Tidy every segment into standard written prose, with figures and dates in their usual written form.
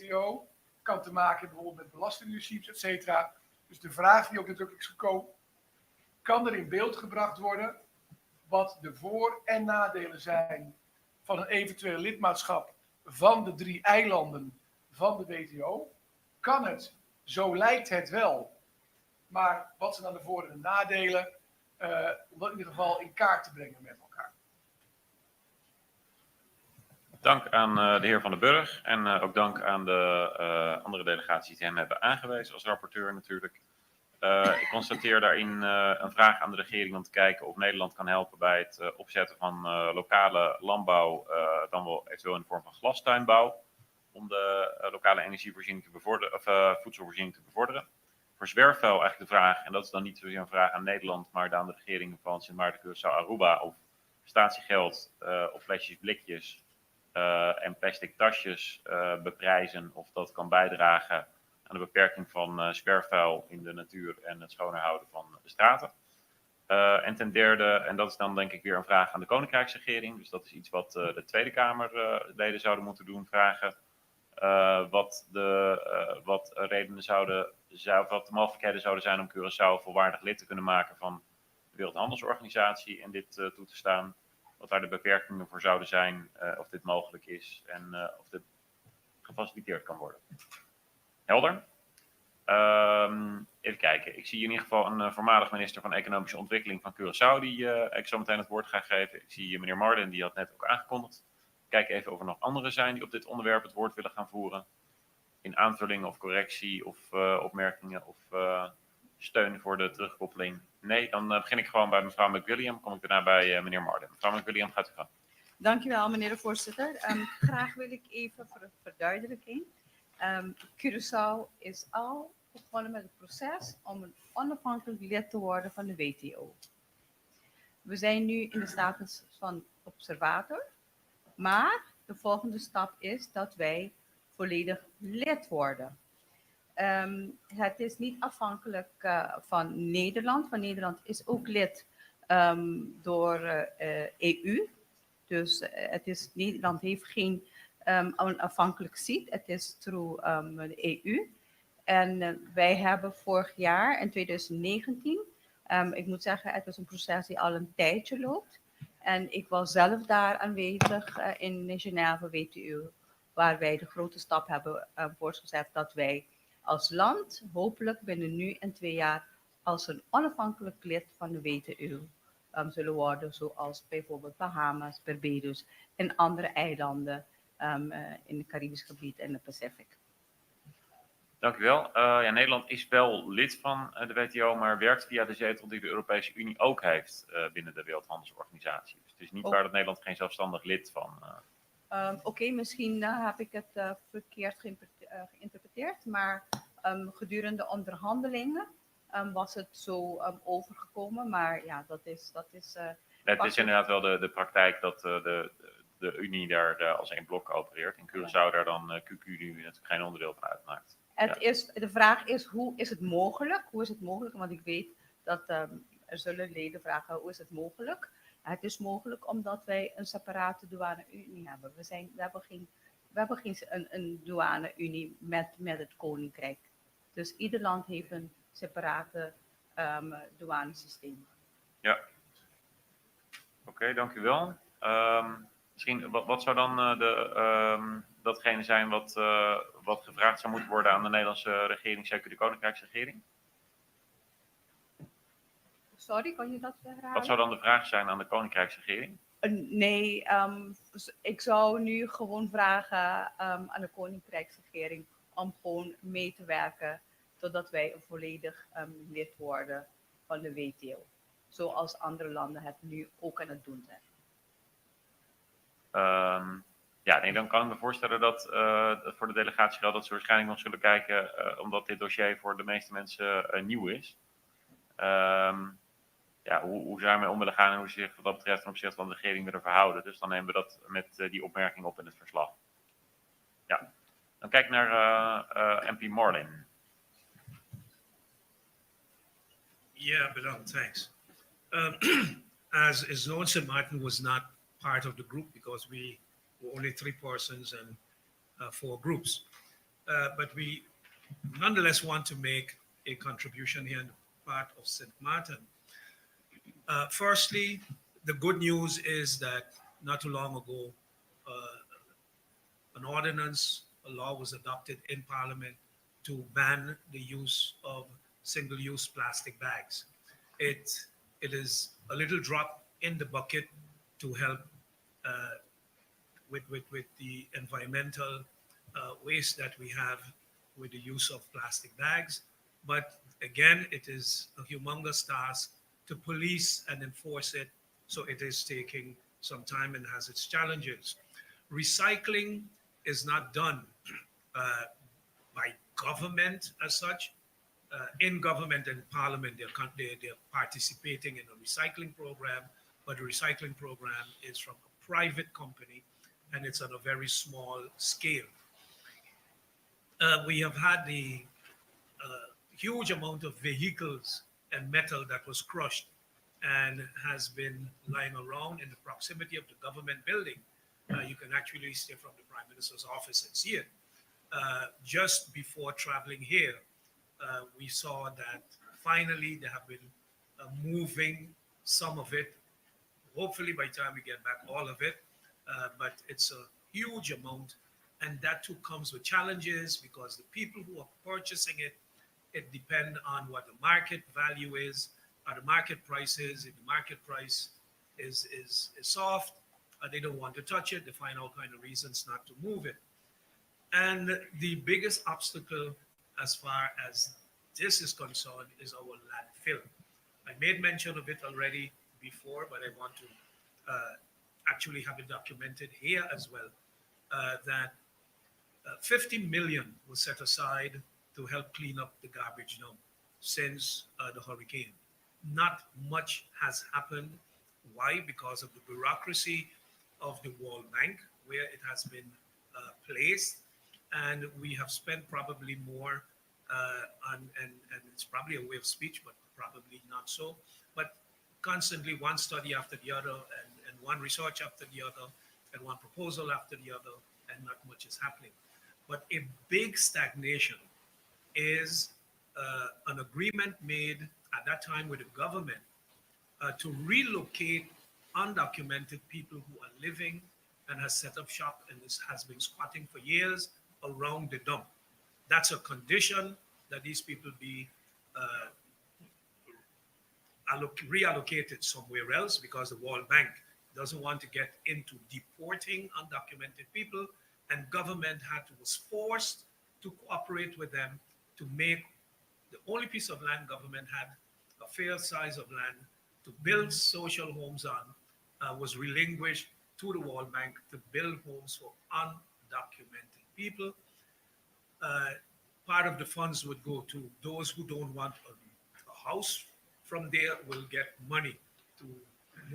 WTO. Kan te maken hebben bijvoorbeeld met belastingregimes, et cetera. Dus de vraag die ook natuurlijk is gekomen, kan er in beeld gebracht worden wat de voor- en nadelen zijn van een eventueel lidmaatschap van de 3 eilanden van de WTO? Kan het, zo lijkt het wel, maar wat zijn dan de voor- en de nadelen, om dat in ieder geval in kaart te brengen met elkaar? Dank aan de heer Van den Burg en ook dank aan de andere delegaties die hem hebben aangewezen als rapporteur natuurlijk. Ik constateer daarin een vraag aan de regering om te kijken of Nederland kan helpen bij het opzetten van lokale landbouw, dan wel eventueel in de vorm van glastuinbouw, om de lokale energievoorziening te bevorderen, of voedselvoorziening te bevorderen. Voor zwerfvuil eigenlijk de vraag, en dat is dan niet zozeer een vraag aan Nederland, maar aan de regeringen van Sint Maarten, Curaçao, Aruba, of statiegeld of flesjes, blikjes en plastic tasjes beprijzen, of dat kan bijdragen aan de beperking van zwerfvuil in de natuur en het schoner houden van de straten. En ten derde, en dat is dan denk ik weer een vraag aan de Koninkrijksregering, dus dat is iets wat de Tweede Kamerleden zouden moeten doen, vragen wat redenen wat de mogelijkheden zouden zijn om Curaçao volwaardig lid te kunnen maken van de Wereldhandelsorganisatie en dit toe te staan. Wat daar de beperkingen voor zouden zijn, of dit mogelijk is en of dit gefaciliteerd kan worden. Helder? Even kijken. Ik zie in ieder geval een voormalig minister van Economische Ontwikkeling van Curaçao die ik zo meteen het woord ga geven. Ik zie meneer Marden, die had net ook aangekondigd. Kijk even of er nog anderen zijn die op dit onderwerp het woord willen gaan voeren. In aanvulling of correctie of opmerkingen of steun voor de terugkoppeling. Nee, dan begin ik gewoon bij mevrouw McWilliam. Kom ik daarna bij meneer Marden. Mevrouw McWilliam, gaat u gaan. Dankjewel, meneer de voorzitter. Graag wil ik even voor een verduidelijking. Curaçao is al begonnen met het proces om een onafhankelijk lid te worden van de WTO. We zijn nu in de status van observator, maar de volgende stap is dat wij volledig lid worden. Het is niet afhankelijk van Nederland, want Nederland is ook lid door EU. Dus Nederland heeft geen onafhankelijk seat. Het is through de EU. En wij hebben vorig jaar, in 2019, ik moet zeggen, het was een proces die al een tijdje loopt. En ik was zelf daar aanwezig in Genève, WTO, waar wij de grote stap hebben voortgezet dat wij als land hopelijk binnen nu en 2 jaar als een onafhankelijk lid van de WTO zullen worden, zoals bijvoorbeeld Bahamas, Barbados en andere eilanden in het Caribisch gebied en de Pacific. Dank u wel. Nederland is wel lid van de WTO, maar werkt via de zetel die de Europese Unie ook heeft binnen de Wereldhandelsorganisatie. Dus het is niet waar dat Nederland geen zelfstandig lid van... Oké, misschien heb ik het verkeerd geïnterpreteerd, maar gedurende onderhandelingen was het zo overgekomen. Maar ja, dat is het is inderdaad wel de praktijk dat de Unie daar als één blok opereert. En Curaçao daar dan QQ nu natuurlijk geen onderdeel van uitmaakt. De vraag is, hoe is het mogelijk? Hoe is het mogelijk? Want ik weet dat er zullen leden vragen, hoe is het mogelijk? Het is mogelijk omdat wij een separate douane-unie hebben. We hebben geen een douane-unie met het Koninkrijk. Dus ieder land heeft een separate douanesysteem. Ja. Oké, dank u wel. Misschien, wat zou dan datgene zijn wat gevraagd zou moeten worden aan de Nederlandse regering, zeker de Koninkrijksregering? Sorry, kan je dat herhalen? Wat zou dan de vraag zijn aan de Koninkrijksregering? Nee, ik zou nu gewoon vragen aan de Koninkrijksregering om gewoon mee te werken totdat wij een volledig lid worden van de WTO. Zoals andere landen het nu ook aan het doen zijn. Dan kan ik me voorstellen dat voor de delegatie geldt dat ze waarschijnlijk nog zullen kijken, omdat dit dossier voor de meeste mensen nieuw is. Hoe ze daarmee om willen gaan en hoe ze zich wat dat betreft ten opzichte van de regering willen verhouden. Dus dan nemen we dat met die opmerking op in het verslag. Ja, dan kijk ik naar MP Marlin. Yeah, bedankt, thanks. As is known, St. Martin was not part of the group because we were only 3 persons and 4 groups. but we nonetheless want to make a contribution here in the part of St. Martin. Firstly, the good news is that not too long ago, an ordinance, a law was adopted in Parliament to ban the use of single-use plastic bags. It is a little drop in the bucket to help with the environmental waste that we have with the use of plastic bags. But again, it is a humongous task to police and enforce it. So it is taking some time and has its challenges. Recycling is not done by government as such. In government and parliament, they're participating in a recycling program, but the recycling program is from a private company and it's on a very small scale. We have had the huge amount of vehicles and metal that was crushed and has been lying around in the proximity of the government building. You can actually stay from the Prime Minister's office and see it. Just before traveling here, we saw that finally they have been moving some of it. Hopefully by the time we get back all of it, but it's a huge amount. And that too comes with challenges because the people who are purchasing it, it depends on what the market value is, or the market price is. If the market price is soft, they don't want to touch it. They find all kind of reasons not to move it. And the biggest obstacle as far as this is concerned is our landfill. I made mention of it already before, but I want to actually have it documented here as well, that 50 million was set aside to help clean up the garbage dump since the hurricane. Not much has happened. Why? Because of the bureaucracy of the World Bank, where it has been placed, and we have spent probably more and it's probably a way of speech, but probably not so. But constantly one study after the other, and one research after the other, and one proposal after the other, and not much is happening. But a big stagnation is an agreement made at that time with the government to relocate undocumented people who are living and has set up shop and has been squatting for years around the dump. That's a condition that these people be reallocated somewhere else because the World Bank doesn't want to get into deporting undocumented people, and government was forced to cooperate with them to make the only piece of land government had a fair size of land to build social homes on was relinquished to the World Bank to build homes for undocumented people. Part of the funds would go to those who don't want a house from there will get money to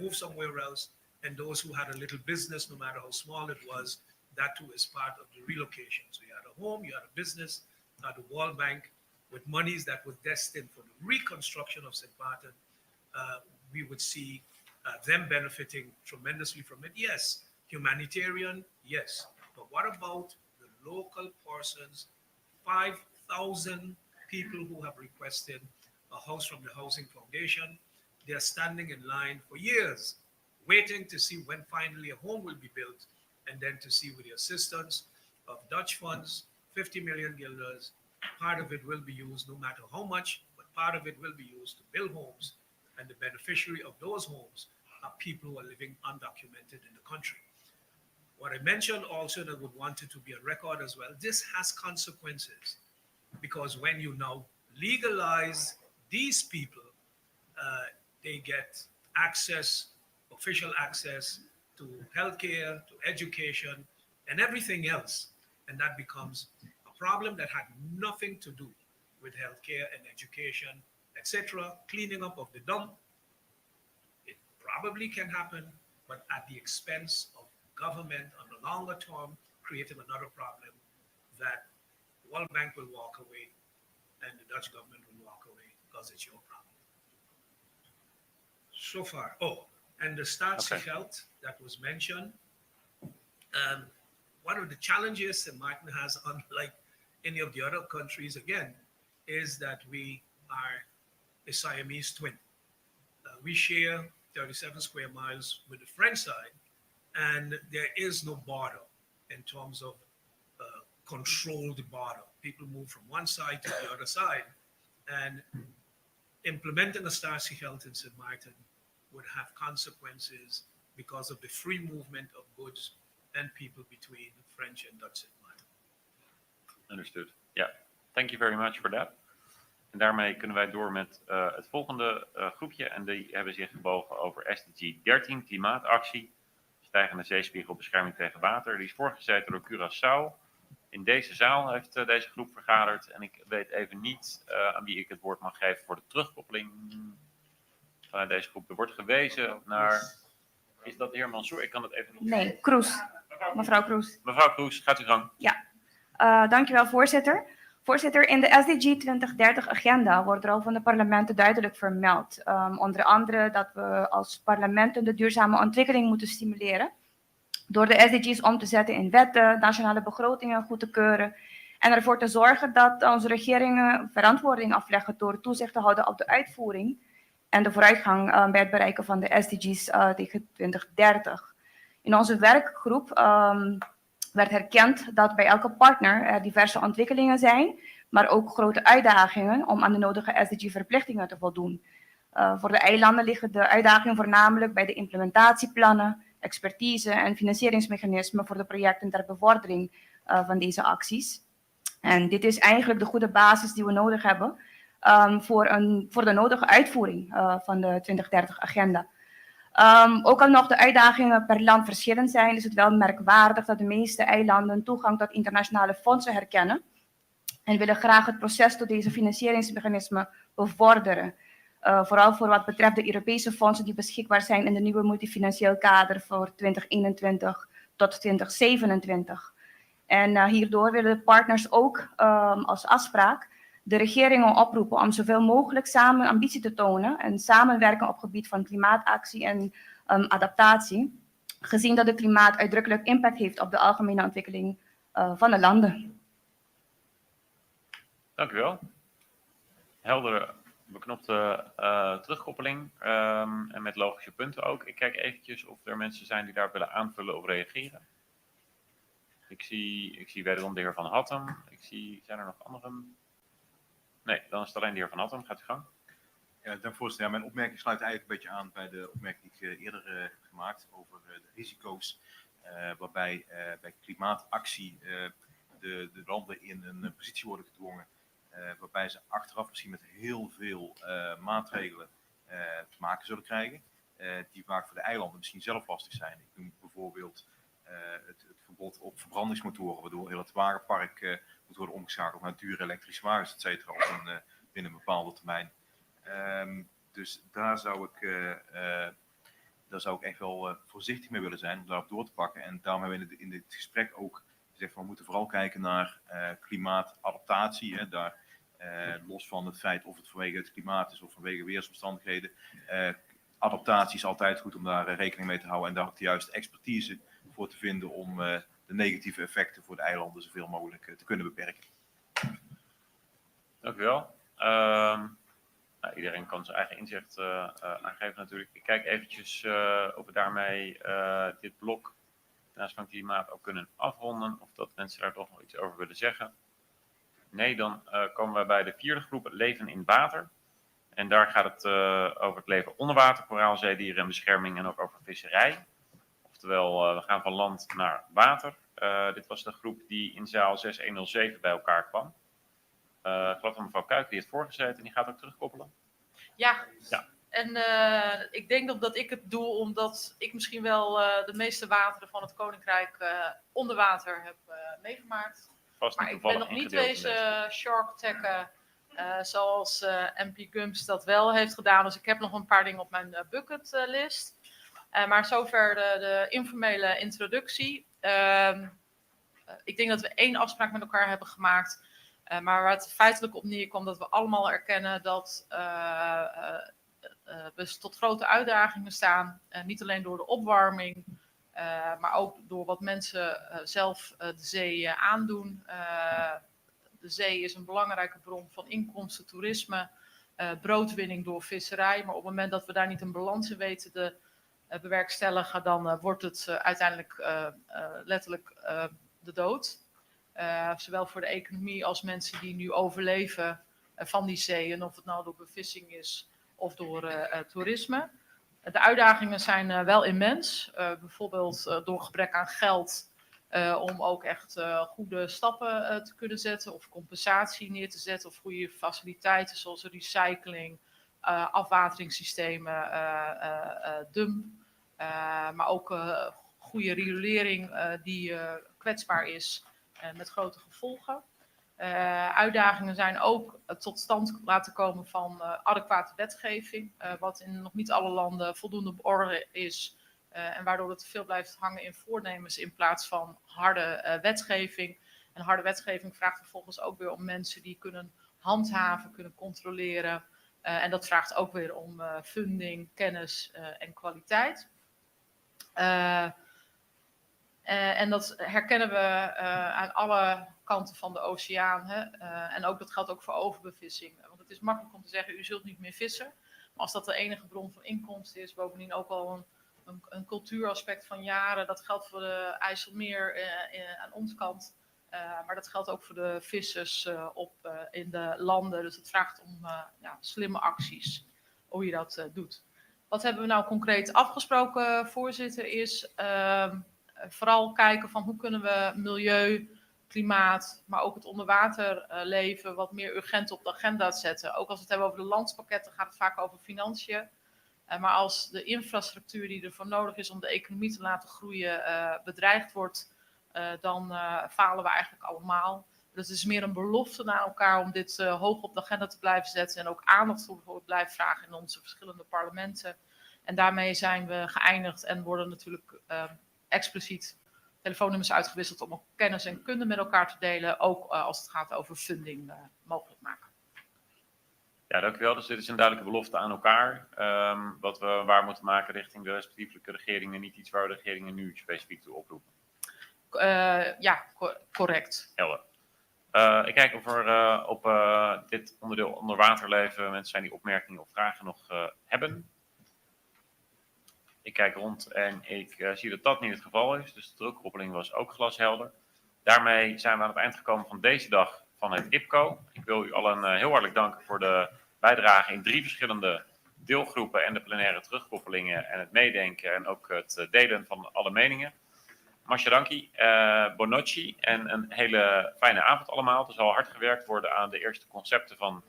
move somewhere else. And those who had a little business, no matter how small it was, that too is part of the relocation. So you had a home, you had a business, the World Bank with monies that was destined for the reconstruction of St. Martin. We would see them benefiting tremendously from it. Yes, humanitarian, yes. But what about the local persons, 5,000 people who have requested a house from the Housing Foundation? They're standing in line for years, waiting to see when finally a home will be built, and then to see with the assistance of Dutch funds, 50 million guilders, part of it will be used, no matter how much, but part of it will be used to build homes. And the beneficiary of those homes are people who are living undocumented in the country. What I mentioned also, and I would want it to be a record as well, this has consequences, because when you now legalize these people, they get access, official access to healthcare, to education, and everything else. And that becomes a problem that had nothing to do with healthcare and education, etc. Cleaning up of the dump, it probably can happen, but at the expense of government on the longer term, creating another problem that the World Bank will walk away and the Dutch government will walk away because it's your problem. So far. Oh, and the Staatsgeld that was mentioned. One of the challenges that Martin has, unlike any of the other countries, again, is that we are a Siamese twin. We share 37 square miles with the French side, and there is no border in terms of controlled border. People move from one side to the other side, and implementing a Stasi Health in St. Martin would have consequences because of the free movement of goods and people between French and Dutch St. Martin. Understood. Ja, thank you very much for that. En daarmee kunnen wij door met het volgende groepje. En die hebben zich gebogen over SDG 13, klimaatactie. Stijgende zeespiegel, bescherming tegen water. Die is voorgezeten door Curaçao. In deze zaal heeft deze groep vergaderd. En ik weet even niet aan wie ik het woord mag geven voor de terugkoppeling vanuit deze groep. Er wordt gewezen naar... Is dat de heer Mansour? Ik kan het even niet... Nee, Kroes. Mevrouw Kroes. Mevrouw Kroes, gaat u gang. Dankjewel, voorzitter. Voorzitter, in de SDG 2030-agenda wordt de rol van de parlementen duidelijk vermeld. Onder andere dat we als parlementen de duurzame ontwikkeling moeten stimuleren. Door de SDG's om te zetten in wetten, nationale begrotingen goed te keuren. En ervoor te zorgen dat onze regeringen verantwoording afleggen door toezicht te houden op de uitvoering. En de vooruitgang bij het bereiken van de SDG's tegen 2030. In onze werkgroep werd herkend dat bij elke partner er diverse ontwikkelingen zijn, maar ook grote uitdagingen om aan de nodige SDG-verplichtingen te voldoen. Voor de eilanden liggen de uitdagingen voornamelijk bij de implementatieplannen, expertise en financieringsmechanismen voor de projecten ter bevordering van deze acties. En dit is eigenlijk de goede basis die we nodig hebben voor de nodige uitvoering van de 2030-agenda. Ook al nog de uitdagingen per land verschillend zijn, is het wel merkwaardig dat de meeste eilanden toegang tot internationale fondsen herkennen en willen graag het proces tot deze financieringsmechanismen bevorderen. Vooral voor wat betreft de Europese fondsen die beschikbaar zijn in de nieuwe multifinancieel kader voor 2021 tot 2027. En hierdoor willen de partners ook als afspraak de regeringen oproepen om zoveel mogelijk samen ambitie te tonen en samenwerken op het gebied van klimaatactie en adaptatie, gezien dat het klimaat uitdrukkelijk impact heeft op de algemene ontwikkeling van de landen. Dank u wel. Heldere, beknopte terugkoppeling en met logische punten ook. Ik kijk eventjes of er mensen zijn die daar willen aanvullen of reageren. Ik zie wederom de heer Van Hattem. Zijn er nog anderen? Nee, dan is het alleen de heer Van Hattem. Gaat u gang. Ja, dank voorzitter. Ja, mijn opmerking sluit eigenlijk een beetje aan bij de opmerking die ik eerder heb gemaakt over de risico's. Waarbij bij klimaatactie de landen in een positie worden gedwongen. Waarbij ze achteraf misschien met heel veel maatregelen te maken zullen krijgen. Die vaak voor de eilanden misschien zelf lastig zijn. Ik noem bijvoorbeeld het verbod op verbrandingsmotoren, waardoor heel het wagenpark moet worden omgeschakeld naar dure elektrische wagens, et cetera, binnen een bepaalde termijn. Dus daar zou ik echt wel voorzichtig mee willen zijn om daarop door te pakken. En daarom hebben we in dit gesprek ook gezegd van we moeten vooral kijken naar klimaatadaptatie. Hè, daar, los van het feit of het vanwege het klimaat is of vanwege weersomstandigheden. Adaptatie is altijd goed om daar rekening mee te houden en daar ook de juiste expertise voor te vinden om de negatieve effecten voor de eilanden zoveel mogelijk te kunnen beperken. Dank u wel. Iedereen kan zijn eigen inzicht aangeven natuurlijk. Ik kijk eventjes of we daarmee dit blok naast van klimaat ook kunnen afronden. Of dat mensen daar toch nog iets over willen zeggen. Nee, dan komen we bij de vierde groep, het leven in water. En daar gaat het over het leven onder water, koraalzeedieren en bescherming en ook over visserij. Oftewel, we gaan van land naar water. Dit was de groep die in zaal 6107 bij elkaar kwam. Ik geloof dat mevrouw Kuik die heeft voorgezeten en die gaat ook terugkoppelen. Ja. Ja. En ik denk dat ik het doe omdat ik misschien wel de meeste wateren van het Koninkrijk onder water heb meegemaakt. Vast Maar ik ben nog niet deze shark taggen zoals MP Gumps dat wel heeft gedaan. Dus ik heb nog een paar dingen op mijn bucketlist. Maar zover de informele introductie. Ik denk dat we 1 afspraak met elkaar hebben gemaakt. Maar waar het feitelijk op neerkomt dat we allemaal erkennen dat we tot grote uitdagingen staan. Niet alleen door de opwarming, maar ook door wat mensen zelf de zee aandoen. de zee is een belangrijke bron van inkomsten, toerisme, broodwinning door visserij. Maar op het moment dat we daar niet een balans in weten te bewerkstelligen, dan wordt het uiteindelijk letterlijk de dood. Zowel voor de economie als mensen die nu overleven van die zeeën, of het nou door bevissing is of door toerisme. De uitdagingen zijn wel immens. Bijvoorbeeld door gebrek aan geld om ook echt goede stappen te kunnen zetten of compensatie neer te zetten of goede faciliteiten zoals recycling, afwateringssystemen, dump, maar ook goede riolering die kwetsbaar is met grote gevolgen. Uitdagingen zijn ook het tot stand laten komen van adequate wetgeving, wat in nog niet alle landen voldoende op orde is. En waardoor het veel blijft hangen in voornemens in plaats van harde wetgeving. En harde wetgeving vraagt vervolgens ook weer om mensen die kunnen handhaven, kunnen controleren. En dat vraagt ook weer om funding, kennis en kwaliteit. En dat herkennen we aan alle kanten van de oceaan. Hè? En ook, dat geldt ook voor overbevissing. Want het is makkelijk om te zeggen, u zult niet meer vissen. Maar als dat de enige bron van inkomsten is, bovendien ook al een cultuuraspect van jaren. Dat geldt voor de IJsselmeer aan onze kant. Maar dat geldt ook voor de vissers in de landen. Dus het vraagt om slimme acties, hoe je dat doet. Wat hebben we nou concreet afgesproken, voorzitter, is vooral kijken van hoe kunnen we milieu, klimaat, maar ook het onderwaterleven wat meer urgent op de agenda zetten. Ook als we het hebben over de landspakketten gaat het vaak over financiën. Maar als de infrastructuur die ervoor nodig is om de economie te laten groeien bedreigd wordt, dan falen we eigenlijk allemaal. Dus het is meer een belofte naar elkaar om dit hoog op de agenda te blijven zetten en ook aandacht voor blijven vragen in onze verschillende parlementen. En daarmee zijn we geëindigd en worden natuurlijk expliciet telefoonnummers uitgewisseld om ook kennis en kunde met elkaar te delen, ook als het gaat over funding mogelijk maken. Ja, dank u wel. Dus dit is een duidelijke belofte aan elkaar. Wat we waar moeten maken richting de respectievelijke regeringen. Niet iets waar de regeringen nu specifiek toe oproepen. Correct. Helder. Ik kijk of er op dit onderdeel onderwaterleven mensen zijn die opmerkingen of vragen nog hebben. Ik kijk rond en ik zie dat dat niet het geval is. Dus de terugkoppeling was ook glashelder. Daarmee zijn we aan het eind gekomen van deze dag van het IPCO. Ik wil u allen heel hartelijk danken voor de bijdrage in 3 verschillende deelgroepen en de plenaire terugkoppelingen en het meedenken en ook het delen van alle meningen. Mashadanki, Bonocci en een hele fijne avond allemaal. Er zal hard gewerkt worden aan de eerste concepten van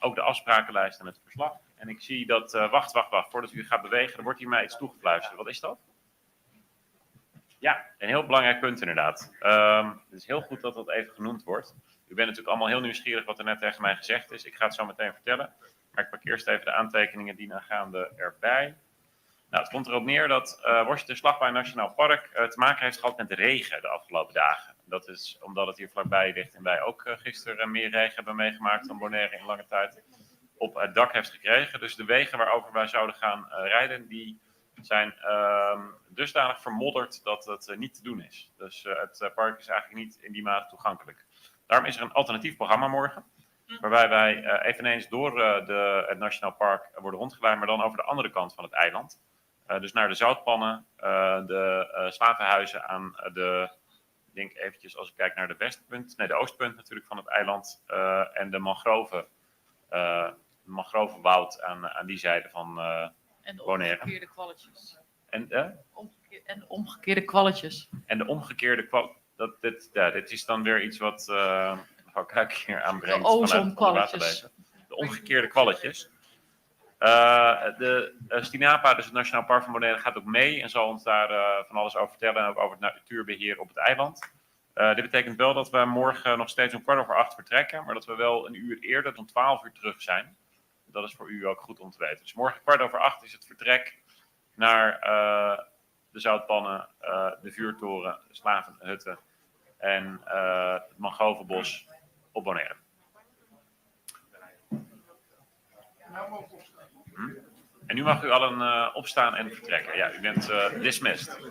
ook de afsprakenlijst en het verslag. En ik zie dat, wacht, voordat u gaat bewegen, er wordt hier mij iets toegefluisterd. Wat is dat? Ja, een heel belangrijk punt inderdaad. Het is heel goed dat dat even genoemd wordt. U bent natuurlijk allemaal heel nieuwsgierig wat er net tegen mij gezegd is. Ik ga het zo meteen vertellen. Maar ik pak eerst even de aantekeningen dienaangaande erbij. Nou, het komt erop neer dat Washington Slagbui Nationaal Park te maken heeft gehad met de regen de afgelopen dagen. Dat is omdat het hier vlakbij ligt en wij ook gisteren meer regen hebben meegemaakt dan Bonaire in lange tijd op het dak heeft gekregen. Dus de wegen waarover wij zouden gaan rijden, die zijn dusdanig vermodderd dat het niet te doen is. Dus het park is eigenlijk niet in die mate toegankelijk. Daarom is er een alternatief programma morgen, waarbij wij eveneens door het Nationaal Park worden rondgeleid, maar dan over de andere kant van het eiland. Dus naar de zoutpannen, de slavenhuizen aan de, ik denk eventjes als ik kijk naar de oostpunt natuurlijk van het eiland en de mangrovenwoud aan die zijde van En de Bonaire. omgekeerde kwalletjes. En En de omgekeerde kwalletjes. de omgekeerde dit is dan weer iets wat mevrouw Kuik hier aanbrengt. De ozonkwalletjes. De omgekeerde kwalletjes. De Stinapa, dus het Nationaal Park van Bonaire, gaat ook mee en zal ons daar van alles over vertellen en ook over het natuurbeheer op het eiland. Dit betekent wel dat we morgen nog steeds om 7:15 vertrekken, maar dat we wel een uur eerder, om 12 terug zijn. Dat is voor u ook goed om te weten. Dus morgen 7:15 is het vertrek naar de zoutpannen, de vuurtoren, de slavenhutten en het mangrovenbos op Bonaire. En nu mag u allen opstaan en vertrekken. Ja, u bent dismissed.